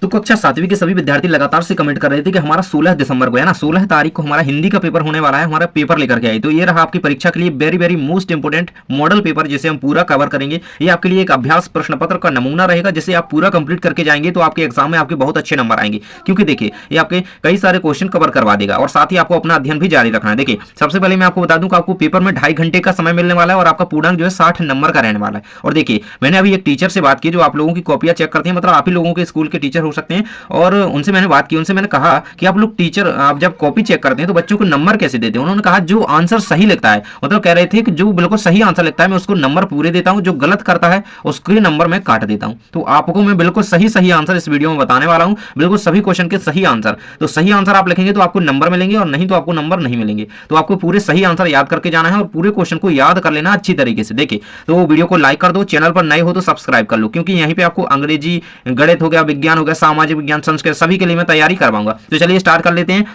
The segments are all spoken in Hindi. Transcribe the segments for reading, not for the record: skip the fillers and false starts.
तो कक्षा 7वीं के सभी विद्यार्थी लगातार से कमेंट कर रहे थे कि हमारा 16 दिसंबर को है ना, 16 तारीख को हमारा हिंदी का पेपर होने वाला है, हमारा पेपर लेकर के आई। तो ये रहा आपकी परीक्षा के लिए very very most important model paper, जिसे हम पूरा कवर करेंगे। ये आपके लिए एक अभ्यास प्रश्न पत्र का नमूना रहेगा, जिसे आप पूरा कंप्लीट करके जाएंगे तो आपके एग्जाम में आपके बहुत अच्छे नंबर आएंगे। क्योंकि देखिए ये आपके कई सारे क्वेश्चन कवर करवा देगा और साथ ही आपको अपना अध्ययन भी जारी रखना है। देखिए सबसे पहले मैं आपको बता दूं कि आपको पेपर में 2.5 घंटे का समय मिलने वाला है और आपका पूर्णांक जो है 60 नंबर का रहने वाला है। और देखिए मैंने अभी एक टीचर से बात की जो आप लोगों की कॉपियां चेक करते हैं, मतलब आप ही लोगों के स्कूल के टीचर हो सकते हैं, और उनसे मैंने बात की, उनसे मैंने कहा कि आप लोग टीचर आप जब कॉपी चेक करते हैं तो बच्चों को नंबर कैसे देते हैं। उन्होंने कहा जो आंसर सही लिखता है, मतलब कह रहे थे कि जो बिल्कुल सही आंसर लिखता है मैं उसको नंबर पूरे देता हूं, जो गलत करता है उसके नंबर मैं काट देता हूं। तो आपको मैं बिल्कुल सही आंसर इस वीडियो में बताने वाला हूं, बिल्कुल सभी क्वेश्चन के सही आंसर। तो सही आंसर आप लिखेंगे तो आपको नंबर मिलेंगे और नहीं तो आपको नंबर नहीं मिलेंगे। तो आपको पूरे सही आंसर याद करके जाना है और पूरे क्वेश्चन को याद कर लेना अच्छी तरीके से। देखिए तो वीडियो को लाइक कर दो, चैनल पर नए हो तो सब्सक्राइब कर लो, क्योंकि यहीं पे आपको अंग्रेजी, गणित हो गया, विज्ञान हो गया, सामाजिक विज्ञान, संस्कृत, सभी के लिए मैं तैयारी करवाऊंगा। तो चलिए स्टार्ट कर लेते हैं।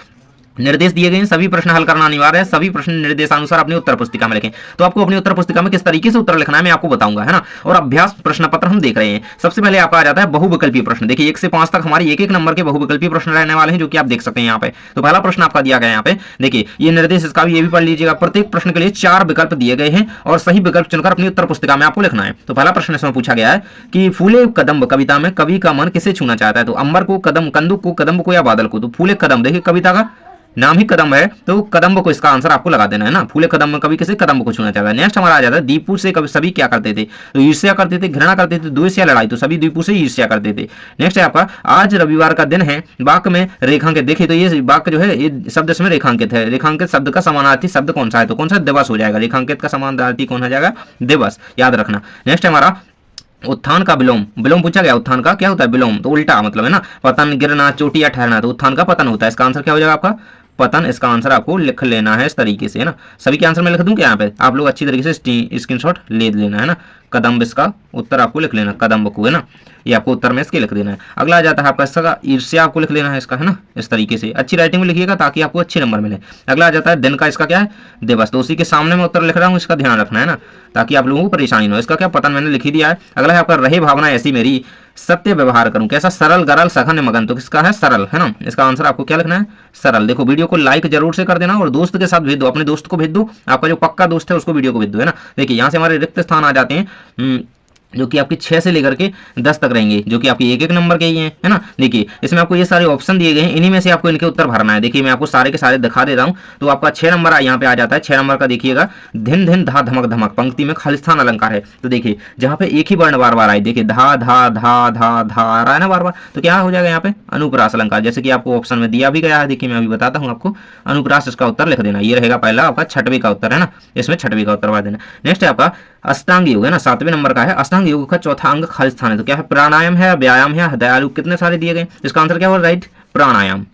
निर्देश दिए गए हैं, सभी प्रश्न हल करना अनिवार्य है, सभी प्रश्न निर्देशानुसार अपनी उत्तर पुस्तिका में लिखें। तो आपको अपनी उत्तर पुस्तिका में किस तरीके से उत्तर लिखना है मैं आपको बताऊंगा, है ना। और अभ्यास प्रश्न पत्र हम देख रहे हैं। सबसे पहले आपका आ जाता है बहुविकल्पीय प्रश्न। देखिए 1 से 5 तक हमारे एक नंबर के बहुविकल्पीय प्रश्न रहने वाले हैं, जो कि आप देख सकते हैं यहाँ पे। तो पहला प्रश्न आपका दिया गया है यहाँ पे, देखिए ये निर्देश, इसका भी ये भी पढ़ लीजिएगा। प्रत्येक प्रश्न के लिए 4 विकल्प दिए गए हैं और सही विकल्प चुनकर अपनी उत्तर पुस्तिका में आपको लिखना है। तो पहला प्रश्न इसमें पूछा गया है कि फूले कदम्ब कविता में कवि का मन किसे छूना चाहता है। तो अंबर को, कदम, कंदुक को, कदम्ब को या बादल को। तो फूले कदम, देखिए कविता का नाम ही कदम है, तो कदम्ब को इसका आंसर आपको लगा देना है ना। फूले कदम्ब कवि किसे, कदम्ब को छूना चाहता है। नेक्स्ट हमारा आ जाता है दीपू से कभी सभी क्या करते थे। तो ईर्ष्या करते थे, घृणा करते थे, द्वेष या लड़ाई। तो सभी दीपू से ईर्ष्या करते थे। नेक्स्ट है आपका आज रविवार का दिन है, वाक्य में रेखांकित। देखिए तो ये वाक्य जो है ये शब्द इसमें रेखांकित है। रेखांकित शब्द का समानार्थी शब्द कौन सा है, तो कौन सा, दिवस हो जाएगा। रेखांकित का समानार्थी कौन हो जाएगा, दिवस, याद रखना। नेक्स्ट है हमारा उत्थान का विलोम। विलोम पूछा गया, उत्थान का क्या होता है, विलोम, तो उल्टा मतलब है ना। पतन, गिरना, चोटी या ठहरना। तो उत्थान का पतन होता है, इसका आंसर क्या हो जाएगा आपका, पतन। इसका आंसर आपको लिख लेना है इस तरीके से, है ना। सभी के आंसर मैं लिख दूं क्या यहाँ पे, आप लोग अच्छी तरीके से स्क्रीनशॉट ले लेना, है ना। कदम्ब, इसका उत्तर आपको लिख लेना, कदम्ब को, है ना। ये आपको उत्तर में इसके लिख देना है। अगला आ जाता है आपका इसका ईर्ष्या, आपको लिख लेना है इसका, है ना। इस तरीके से अच्छी राइटिंग में लिखिएगा ताकि आपको अच्छे नंबर मिले। अगला आ जाता है दिन का, इसका क्या है, दिवस। तो उसी के सामने मैं उत्तर लिख रहा हूँ, इसका ध्यान रखना है ना, ताकि आप लोगों को परेशानी न हो। इसका क्या, पतन, मैंने लिख ही दिया है। अगला है आपका रहे भावना ऐसी मेरी, सत्य व्यवहार करूं, कैसा, सरल, गरल, सघन, मगन। तो किसका है, सरल, है ना। इसका आंसर आपको क्या लिखना है, सरल। देखो वीडियो को लाइक जरूर से कर देना और दोस्त के साथ भेज दो, अपने दोस्त को भेज दो, आपका जो पक्का दोस्त है उसको वीडियो को भेज दो, है ना। देखिए यहाँ से हमारे रिक्त स्थान आ जाते हैं, जो कि आपकी 6 से लेकर के 10 तक रहेंगे, जो कि आपके एक नंबर के ही हैं, है ना। देखिए इसमें आपको ये सारे ऑप्शन दिए गए हैं, इन्हीं में से आपको इनके उत्तर भरना है। देखिए मैं आपको सारे के सारे दिखा दे रहा हूँ। तो आपका 6 नंबर यहाँ पे आ जाता है। 6 नंबर का देखिएगा, धिन धिन धा धमक धमक, पंक्ति में खालिस्तान अलंकार है। तो देखिए जहाँ पे एक ही वर्ण बार बार आए, देखिए धा धा धा धा धा आ रहा है ना बार बार, तो क्या हो जाएगा यहाँ पे, अनुप्रास अलंकार, जैसे कि आपको ऑप्शन में दिया भी गया है। देखिए मैं अभी बताता हूँ आपको, अनुप्रास इसका उत्तर लिख देना। ये रहेगा पहला आपका 6वीं का उत्तर, है ना। इसमें 6वीं का उत्तर भर देना। नेक्स्ट है आपका अष्टांग योग, है ना, 7वें नंबर का है। अष्टांग योग का चौथा अंग खालिस्तान है। तो क्या है, प्राणायाम है, व्यायाम है, दयालु, कितने सारे दिए गए। इसका आंसर क्या होगा, राइट, प्राणायाम।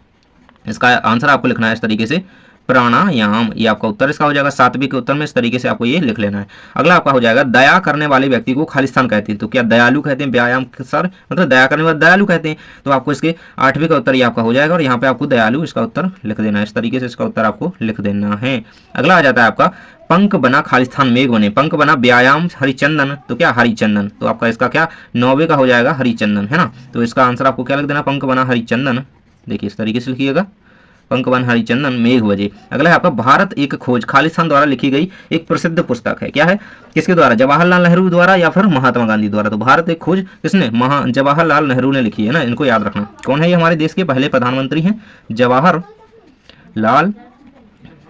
इसका आंसर आपको लिखना है इस तरीके से, प्राणायाम। ये आपका उत्तर इसका हो जाएगा 7वीं के उत्तर में, इस तरीके से आपको ये लिख लेना है। अगला आपका हो जाएगा दया करने वाले व्यक्ति को खालिस्तान कहते हैं। तो क्या दयालु कहते हैं, व्यायाम सर मतलब दया करने वाले दयालु कहते हैं। तो आपको इसके 8वीं का उत्तर ये आपका हो जाएगा और यहाँ पे आपको दयालु इसका उत्तर लिख देना है। इस तरीके से इसका उत्तर आपको लिख देना है। अगला आ जाता है आपका पंख बना खालिस्तान मेघ बने। पंख बना व्यायाम हरिचंदन। तो क्या, हरिचंदन। तो आपका इसका क्या 9वें का हो जाएगा, हरिचंदन, है ना। तो इसका आंसर आपको क्या लिख देना, पंख बना हरिचंदन। देखिए इस तरीके से लिखिएगा, पंकवन हरिचंदन मेघ बजे। अगला है आपका भारत एक खोज, खालिस्तान द्वारा लिखी गई एक प्रसिद्ध पुस्तक है। क्या है, किसके द्वारा, जवाहरलाल नेहरू द्वारा या फिर महात्मा गांधी द्वारा। तो भारत एक खोज किसने, जवाहरलाल नेहरू ने लिखी है ना। इनको याद रखना। कौन है ये, हमारे देश के पहले प्रधानमंत्री हैं, जवाहरलाल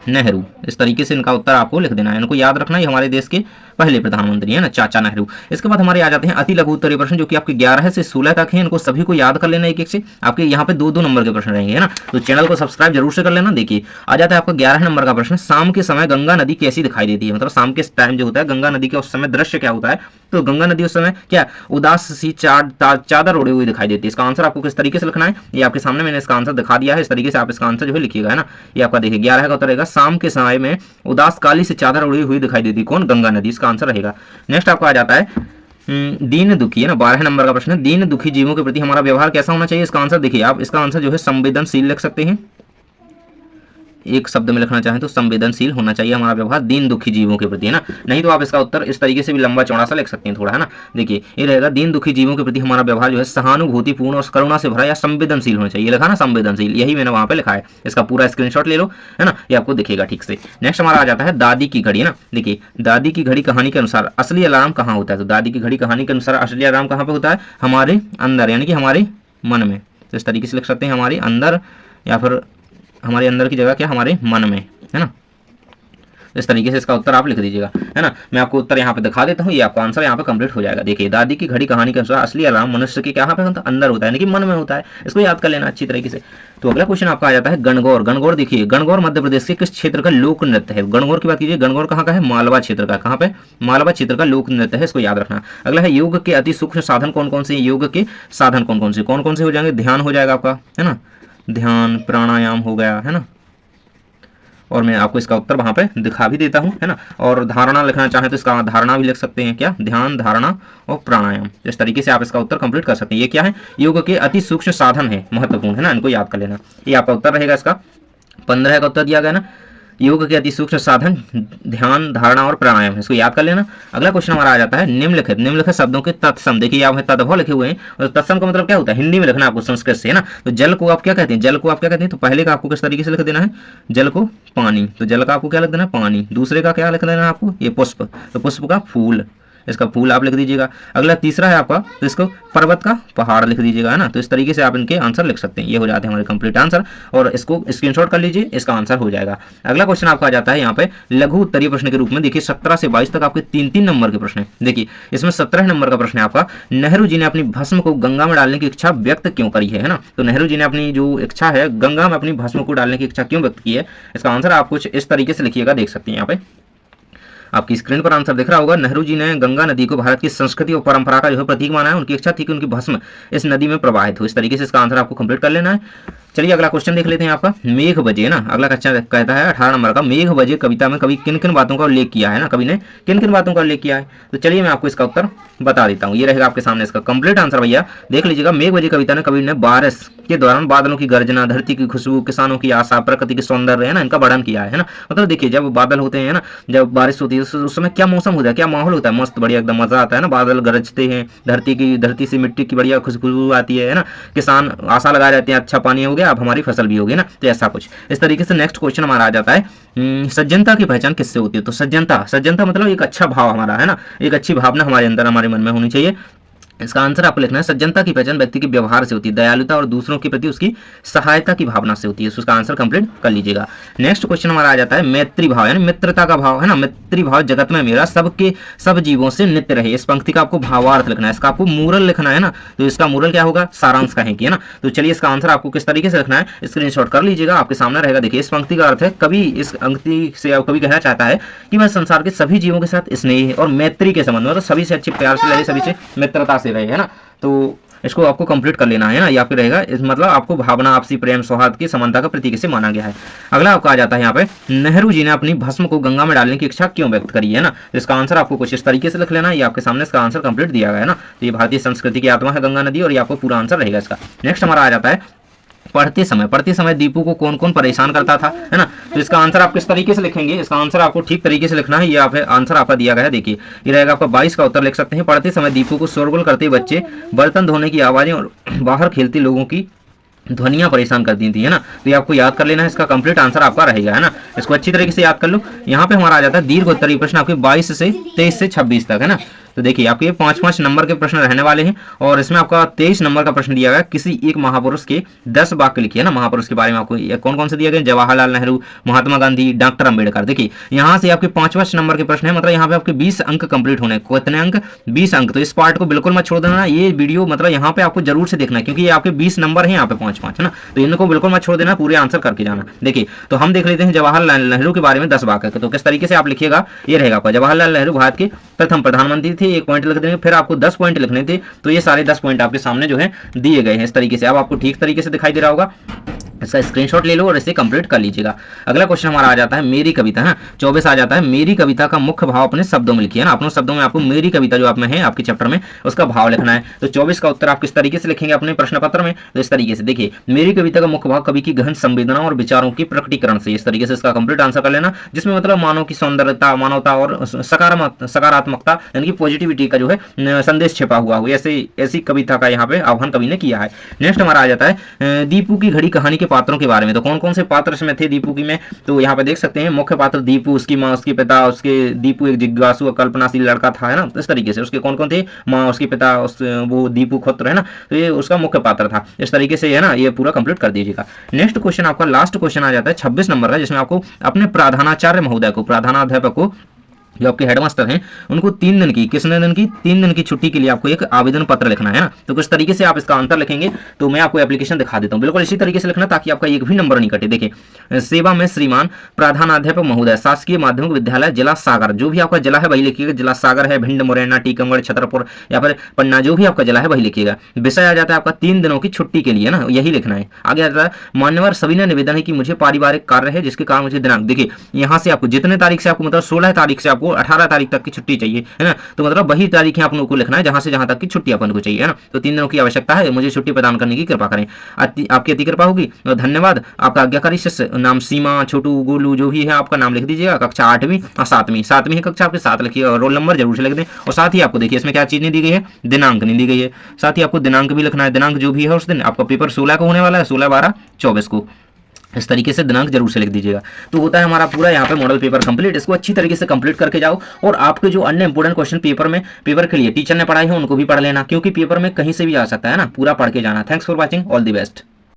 नेहरू। इस तरीके से इनका उत्तर आपको लिख देना है, इनको याद रखना। ये हमारे देश के पहले प्रधानमंत्री है ना, चाचा नेहरू। इसके बाद हमारे आ जाते हैं अति लघु उत्तरीय प्रश्न, जो कि आपके 11 से 16 तक हैं। इनको सभी को याद कर लेना एक एक से। आपके यहाँ पे 2-2 नंबर के प्रश्न रहेंगे, है ना। तो चैनल को सब्सक्राइब जरूर से कर लेना। देखिए आ जाता है आपका 11 नंबर का प्रश्न, शाम के समय गंगा नदी कैसी दिखाई देती है। मतलब शाम के टाइम जो होता है गंगा नदी का उस समय दृश्य क्या होता है। तो गंगा नदी उस समय क्या उदास सी चादर ओढ़े हुई दिखाई देती है। इसका आंसर आपको किस तरीके से लिखना है, ये आपके सामने मैंने इसका आंसर दिखा दिया है। इस तरीके से आप इसका आंसर जो है लिखिएगा, है ना। ये आपका देखिए 11 का उत्तर रहेगा, शाम के समय में उदास काली से चादर उड़ी हुई दिखाई देती, कौन, गंगा नदी। इसका आंसर रहेगा। नेक्स्ट आपको आ जाता है दीन दुखी, है ना, 12 नंबर का प्रश्न है। दीन दुखी जीवों के प्रति हमारा व्यवहार कैसा होना चाहिए। इसका आंसर देखिए आप, इसका आंसर जो है संवेदनशील लिख सकते हैं। एक शब्द में लिखना चाहें तो संवेदनशील होना चाहिए हमारा व्यवहार दीन दुखी जीवों के प्रति, है ना। नहीं तो आप इसका उत्तर इस तरीके से भी लंबा चौड़ा सा लिख सकते हैं थोड़ा, है ना। देखिए ये रहेगा दीन दुखी जीवों के प्रति हमारा व्यवहार जो है सहानुभूतिपूर्ण और करुणा से भरा या संवेदनशील होना चाहिए, लिखा ना संवेदनशील, यही मैंने वहां पे लिखा है। इसका पूरा स्क्रीनशॉट ले लो, है ना, ये आपको दिखेगा ठीक से। नेक्स्ट हमारा आ जाता है दादी की घड़ी, है ना। देखिए दादी की घड़ी कहानी के अनुसार असली अलार्म कहाँ होता है, तो दादी की घड़ी कहानी के अनुसार असली अलार्म कहाँ पे होता है, हमारे अंदर, यानी कि हमारे मन में। तो इस तरीके से लिख सकते हैं हमारे अंदर, या फिर हमारे अंदर की जगह क्या, हमारे मन में, है ना। इस तरीके से इसका उत्तर आप लिख दीजिएगा, है ना। मैं आपको उत्तर यहाँ पे दिखा देता हूँ, ये आपका आंसर यहाँ पे कंप्लीट हो जाएगा। देखिए दादी की घड़ी कहानी के अनुसार असली अलार्म मनुष्य के यहाँ पे होता है, अंदर होता है, यानी कि मन में होता है। इसको याद कर लेना अच्छी तरीके से। तो अगला क्वेश्चन आपका आ जाता है गणगौर। गणगौर देखिए, गणगौर मध्य प्रदेश के किस क्षेत्र का लोक नृत्य है। गणगौर की बात कीजिए, गणगौर कहाँ का है, मालवा क्षेत्र का। कहाँ पे, मालवा क्षेत्र का लोक नृत्य है, इसको याद रखना। अगला है योग के अति सूक्ष्म साधन कौन कौन से, योग के साधन कौन कौन से हो जाएंगे, ध्यान हो जाएगा आपका, है ना, ध्यान प्राणायाम हो गया, है ना। और मैं आपको इसका उत्तर वहां पे दिखा भी देता हूं, है ना। और धारणा लिखना चाहें तो इसका धारणा भी लिख सकते हैं, क्या, ध्यान, धारणा और प्राणायाम। इस तरीके से आप इसका उत्तर कंप्लीट कर सकते हैं। ये क्या है, योग के अति सूक्ष्म साधन है, महत्वपूर्ण, है ना, इनको याद कर लेना। ये आपका उत्तर रहेगा इसका 15 का उत्तर दिया गया ना, योग के अति सूक्ष्म साधन ध्यान, धारणा और प्राणायाम, इसको याद कर लेना। अगला क्वेश्चन हमारा आ जाता है निम्नलिखित शब्दों के तत्सम। देखिए यहाँ तद्भव लिखे हुए हैं, और तत्सम का मतलब क्या होता है, हिंदी में लिखना आपको संस्कृत से, है ना। तो जल को आप क्या कहते हैं, जल को आप क्या कहते हैं, तो पहले का आपको किस तरीके से लिख देना है, जल को पानी, तो जल का आपको क्या लिख देना है, पानी। दूसरे का क्या लिख देना है आपको, ये पुष्प, तो पुष्प का फूल, इसका फूल आप लिख दीजिएगा। अगला तीसरा है आपका, तो इसको पर्वत का पहाड़ लिख दीजिएगा, है ना। तो इस तरीके से आप इनके आंसर लिख सकते हैं। ये हो जाते हैं हमारे कंप्लीट आंसर, और इसको स्क्रीनशॉट कर लीजिए, इसका आंसर हो जाएगा। अगला क्वेश्चन आपका आ जाता है यहाँ पे लघु उत्तरीय प्रश्न के रूप में। देखिए 17 से 22 तक आपके 3-3 नंबर के प्रश्न है। देखिए इसमें 17 नंबर का प्रश्न है आपका, नेहरू जी ने अपनी भस्म को गंगा में डालने की इच्छा व्यक्त क्यों करी है ना। तो नेहरू जी ने अपनी जो इच्छा है गंगा में अपनी भस्म को डालने की इच्छा क्यों व्यक्त की है, इसका आंसर आप कुछ इस तरीके से लिखिएगा, देख सकते हैं यहाँ पे आपकी स्क्रीन पर आंसर दिख रहा होगा। नेहरू जी ने गंगा नदी को भारत की संस्कृति और परंपरा का जो है प्रतीक माना है। उनकी इच्छा थी कि उनकी भस्म इस नदी में प्रवाहित हो। इस तरीके से इसका आंसर आपको कंप्लीट कर लेना है। चलिए अगला क्वेश्चन देख लेते हैं आपका, मेघ बजे, ना। अगला कच्चा कहता है 18 नंबर का, मेघ बजे कविता में कवि किन किन बातों का उल्लेख किया है ना, कवि ने किन किन बातों का उल्लेख किया है। तो चलिए मैं आपको इसका उत्तर बता देता हूँ, ये रहेगा आपके सामने इसका कंप्लीट आंसर। भैया देख लीजिएगा, मेघ बजे कविता ने कवि ने बारिश के दौरान बादलों की गर्जना, धरती की खुशबू, किसानों की आशा, प्रकृति के सौंदर्य, है ना, इनका वर्णन किया है ना। मतलब देखिए जब बादल होते हैं ना, जब बारिश होती है उस समय क्या मौसम होता है, क्या माहौल होता है, मस्त बढ़िया एकदम मजा आता है ना। बादल गरजते हैं, धरती से मिट्टी की बढ़िया खुशबू आती है ना। किसान आशा लगाए रहते हैं अच्छा पानी हो गया अब हमारी फसल भी होगी ना। तो ऐसा कुछ इस तरीके से नेक्स्ट क्वेश्चन हमारा आ जाता है सज्जनता की पहचान किससे होती है। तो सज्जनता मतलब एक अच्छा भाव हमारा, है ना, एक अच्छी भावना हमारे अंदर हमारे मन में होनी चाहिए। इसका आंसर आपको लिखना है, सज्जनता की पहचान व्यक्ति के व्यवहार से होती है, दयालुता और दूसरों के प्रति उसकी सहायता की भावना से होती है। उसका आंसर कंप्लीट कर लीजिएगा। नेक्स्ट क्वेश्चन हमारा आ जाता है मैत्री भाव, यानी मित्रता का भाव, है ना। मैत्री भाव जगत में मेरा सबके सब जीवों से नित्य रहे। इस पंक्ति का आपको भावार्थ लिखना है, इसका आपको मूरल लिखना है ना। तो इसका मूरल क्या होगा, सारांश कहेंगे, है ना। तो चलिए इसका आंसर आपको किस तरीके से लिखना है, स्क्रीनशॉट कर लीजिएगा, आपके सामने रहेगा। देखिए इस पंक्ति का अर्थ है, कवि इस पंक्ति से कवि कहना चाहता है कि वह संसार के सभी जीवों के साथ स्नेह और मैत्री के संबंध में, तो सभी से अच्छे प्यार से रहे, सभी से मित्रता से रहे, है ना। तो इसको आपको कंप्लीट कर लेना है ना, या फिर रहेगा मतलब आपको भावना, आपसी प्रेम, सौहार्द की समानता का प्रतीक से माना गया है। अगला आपका आ जाता है यहाँ पे, नेहरू जी ने अपनी भस्म को गंगा में डालने की इच्छा क्यों व्यक्त करी है ना। इसका आंसर आपको कुछ इस तरीके से लिख लेना है, ये आपके सामने इसका आंसर कंप्लीट दिया गया है ना। तो ये भारतीय संस्कृति की आत्मा है गंगा नदी, और ये आपको पूरा आंसर रहेगा इसका। नेक्स्ट हमारा आ जाता है पढ़ते समय दीपू को कौन कौन परेशान करता था, है ना। तो इसका आंसर आप किस तरीके से लिखेंगे, इसका आंसर आपको ठीक तरीके से लिखना है। ये आप आंसर आपका दिया गया है, देखिए ये रहेगा आपका 22 का उत्तर लिख सकते हैं। पढ़ते समय दीपू को शोरगुल करते बच्चे, बर्तन धोने की आवाजें और बाहर खेलते लोगों की ध्वनियां परेशान कर दी थी, है ना। तो ये आपको याद कर लेना है, इसका कंप्लीट आंसर आपका रहेगा, है ना। इसको अच्छी तरीके से याद कर लो। यहाँ पे हमारा आ जाता है दीर्घ उत्तरीय प्रश्न आपके 22 से 23 से 26 तक, है ना। तो देखिए आपके 5-5 नंबर के प्रश्न रहने वाले हैं, और इसमें आपका 23 नंबर का प्रश्न दिया गया, किसी एक महापुरुष के 10 वाक्य लिखिए ना। महापुरुष के बारे में आपको कौन कौन से दिए गए, जवाहरलाल नेहरू, महात्मा गांधी, डॉक्टर अंबेडकर। देखिए यहाँ से आपके 5-5 नंबर के प्रश्न है, मतलब यहाँ पे आपके 20 अंक कंप्लीट होने। कितने अंक, 20 अंक। तो इस पार्ट को बिल्कुल मत छोड़ देना, ये वीडियो मतलब यहाँ पे आपको जरूर से देखना है, क्योंकि ये आपके 20 नंबर है यहाँ पे 5-5, है ना। तो इनको बिल्कुल मत छोड़ देना, पूरे आंसर करके जाना। देखिए तो हम देख लेते हैं जवाहरलाल नेहरू के बारे में 10 वाक्य। तो किस तरीके से आप लिखिएगा, ये रहेगा आपका, जवाहरलाल नेहरू भारत के प्रथम प्रधानमंत्री थे, 1 पॉइंट लिख देंगे। फिर आपको 10 पॉइंट लिखने थे, तो ये सारे 10 पॉइंट आपके सामने जो है दिए गए हैं इस तरीके से। अब आपको ठीक तरीके से दिखाई दे रहा होगा। इसका स्क्रीनशॉट ले लो और इसे कंप्लीट कर लीजिएगा। अगला क्वेश्चन हमारा आ जाता है मेरी कविता है, 24 आ जाता है मेरी कविता का मुख्य भाव अपने शब्दों में लिखिए ना, अपने शब्दों में आपको मेरी कविता जो आप में है आपके चैप्टर में उसका भाव लिखना है। तो 24 का उत्तर आप किस तरीके से लिखेंगे अपने प्रश्न पत्र में, तो इस तरीके से देखिए मेरी कविता का मुख्य भाव कवि की गहन संवेदना और विचारों की प्रकटीकरण से, इस तरीके से इसका कंप्लीट आंसर कर लेना, जिसमें मतलब मानव की सौंदर्यता मानवता और सकारात्मकता यानी कि पॉजिटिविटी का जो है संदेश छिपा हुआ हो, ऐसी कविता का यहाँ पे आह्वान कवि ने किया है। नेक्स्ट हमारा आ जाता है दीपू की घड़ी कहानी के पात्रों के बारे में। तो कौन कौन से पात्र इसमें थे दीपू की में, तो यहाँ पे देख सकते हैं मुख्य पात्र दीपू, उसकी माँ, उसके पिता, उसके दीपू एक जिज्ञासु कल्पनाशील लड़का था है ना, इस तरीके से उसके कौन कौन थे, माँ, उसके पिता, वो दीपू खुद है ना, तो ये उसका मुख्य पात्र था। इस तरीके से है ना ये पूरा कंप्लीट कर दीजिएगा। नेक्स्ट क्वेश्चन आपका लास्ट क्वेश्चन आ जाता है 26 नंबर का, जिसमें आपको अपने प्रधानाचार्य महोदय को, प्रधानाध्यापक को जो आपके हेडमास्टर हैं उनको 3 दिन की, किसने दिन की, 3 दिन की छुट्टी के लिए आपको एक आवेदन पत्र लिखना है ना। तो किस तरीके से आप इसका आंसर लिखेंगे, तो मैं आपको एप्लीकेशन दिखा देता हूं, बिल्कुल इसी तरीके से लिखना ताकि आपका एक भी नंबर नहीं कटे। देखिए सेवा में श्रीमान प्रधानाध्यापक महोदय शासकीय माध्यमिक विद्यालय जिला सागर, जो भी आपका जिला है वही लिखिएगा, जिला सागर है, भिंड, मुरैना, टीकमगढ़, छतरपुर या फिर पन्ना, जो भी आपका जिला है वही लिखिएगा। विषय आ जाता है आपका 3 दिनों की छुट्टी के लिए ना, यही लिखना है। आगे आता है मान्यवर सभी ने निवेदन है कि मुझे पारिवारिक कार्य है जिसके कारण मुझे दिनांक, देखिए यहाँ से आपको जितने तारीख से आपको मतलब 16 तारीख से आपको 18 तारीख तक की छुट्टी चाहिए है ना, तो मतलब वही तारीखें आप लोगों को लिखना है जहां से जहां तक की छुट्टी अपन को चाहिए है ना। तो 3 दिनों की आवश्यकता है, मुझे छुट्टी प्रदान करने की कृपा करें, आपकी अति कृपा होगी और धन्यवाद। आपका आज्ञाकारी शिष्य, नाम सीमा, छोटू, गोलू, जो भी है आपका नाम लिख दीजिएगा। कक्षा 8वीं और 7वीं है कक्षा आपके 7 लिखिए और रोल नंबर जरूर से लिख दें। और साथ ही आपको देखिए इसमें क्या चीज नहीं दी गई है, दिनांक नहीं दी गई है, साथ ही आपको दिनांक भी लिखना है। दिनांक जो भी है उस दिन आपका पेपर 16 को होने वाला है, 16/12/24 को, इस तरीके से दिनांक जरूर से लिख दीजिएगा। तो होता है हमारा पूरा यहाँ पे मॉडल पेपर कंप्लीट। इसको अच्छी तरीके से कंप्लीट करके जाओ और आपके जो अन्य इंपोर्टेंट क्वेश्चन पेपर के लिए टीचर ने पढ़ाई है उनको भी पढ़ लेना, क्योंकि पेपर में कहीं से भी आ सकता है ना, पूरा पढ़ के जाना। Thanks for watching, all the best.